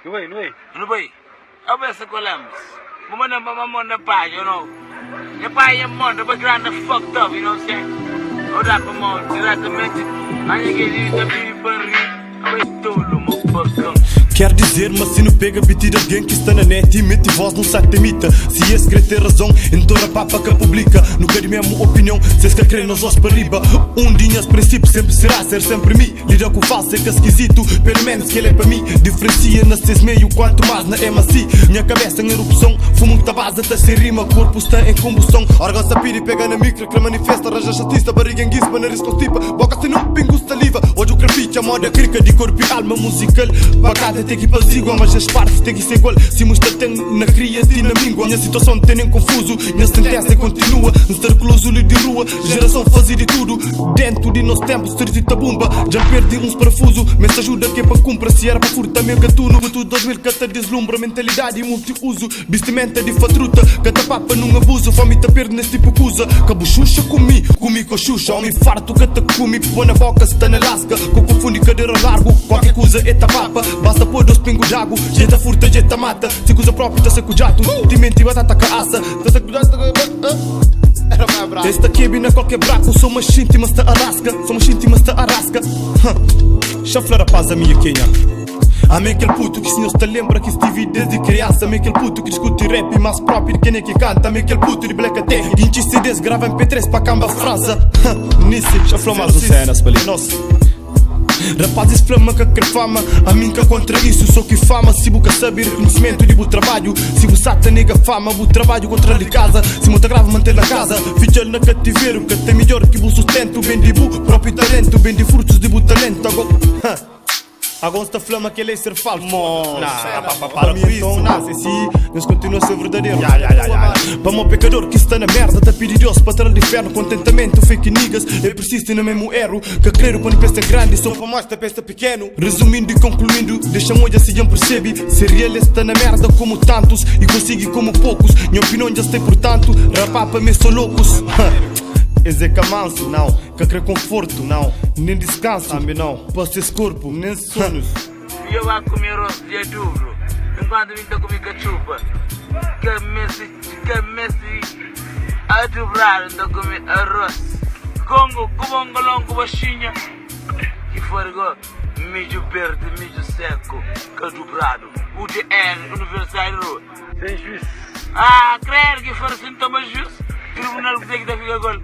Noi. No boy. Obviously Columbus. Mama na mama na pa, you know. The pa your mother but grand the fucked up, you know what I'm saying? Hold up a month, diretamente. Aí que the people read. Eu estou no fuck up. Quer dizer, mas se não pega beat de alguém que está na net e mete voz num site de mita. Se esse querer ter razão, então a papa que publica. Nunca de mesmo opinião, se esse quer crer nos olhos para riba. Dia esse princípio sempre será ser sempre mim. Lida com o falso é que é esquisito, pelo menos que ele é para mim. Diferencia nas 6 meio, quanto mais na MSI. Minha cabeça em erupção, fumo que tá base até sem rima. Corpo está em combustão. Órgão sapira e pega na micro, que manifesta, arranja chatista, barriga em guispa, nariz constipa. Boca sem um pingo saliva. Hoje o grafite, a moda crica de corpo e alma musical. Bacana tem que ir para igual, mas as partes tem que ser igual. Se mostra tem na cria e na língua. Minha situação tem nem confuso, minha sentença continua. Um círculo de rua, geração fazia de tudo. Dentro de nosso tempo, estrita bomba. Já perdi uns parafusos, mas se ajuda que é para cumprir. Se era para furtar meu gatuno, tudo 2000 que te deslumbra. Mentalidade e multiuso, vestimenta de fatruta. Cata papa num abuso, fome te perde nesse tipo coisa. Cabo xuxa comi com xuxa. Homem farto que te comi, põe na boca se tá na lasca. Com confunde cadeira largo, qualquer coisa é papa. Basta pôr 2 pingos de água, jeta furta, jeta mata. Se coisa própria, tá seco jato. Te menti, batata caça. Tá seco jato. Esta aqui na qualquer braco. Sou mais íntima, está arrasca. Chafla rapaz, a minha quenha. Amém aquele puto que senhor te lembra que estive desde criança. Amém aquele puto que discute rap mais próprio quem é que canta. Amém aquele puto de black até 20 CDs grava MP3 para camba França. Nisso, chafla mais um cenas para ali. Nossa. Rapazes flama que quer fama. A mim que contra isso sou que fama. Se buca saber reconhecimento de bu trabalho. Se bu sata nega fama, bu trabalho contra de casa. Se muita grave manter na casa. Fichal na cativeiro que tem melhor que bu sustento. Bem de bu próprio talento. Bem de frutos de bu talento. Agora esta flama que ele é ser falso. Para com isso, nasce assim. Nós continua a ser verdadeiro. Para o pecador que está na merda, tá pedir Deus para trazer de inferno. Contentamento, fake niggas. Eu persisto no mesmo erro. Que creio quando pensa grande, só para mostrar pensa pequeno. Resumindo e concluindo, deixa molha se não percebe. Ser real está na merda como tantos e consigo como poucos. Minha opinião já sei portanto. Rapar para mim sou loucos. Ezeca manso, não. Que quer conforto, não. Nem descanso, também não. Posso esse corpo, nem sonhos. Eu vou comer arroz de duro. Enquanto eu estou comendo cachupa. Que Messi a dobrar, estou comendo arroz. Congo, cubongo, longo, baixinha. Que forgou, mijo verde, mijo seco. Que dobrado. UDN, Universidade Rua. Sem juízo. Creio que for assim, toma juízo. Tribunal que tem que dar gol.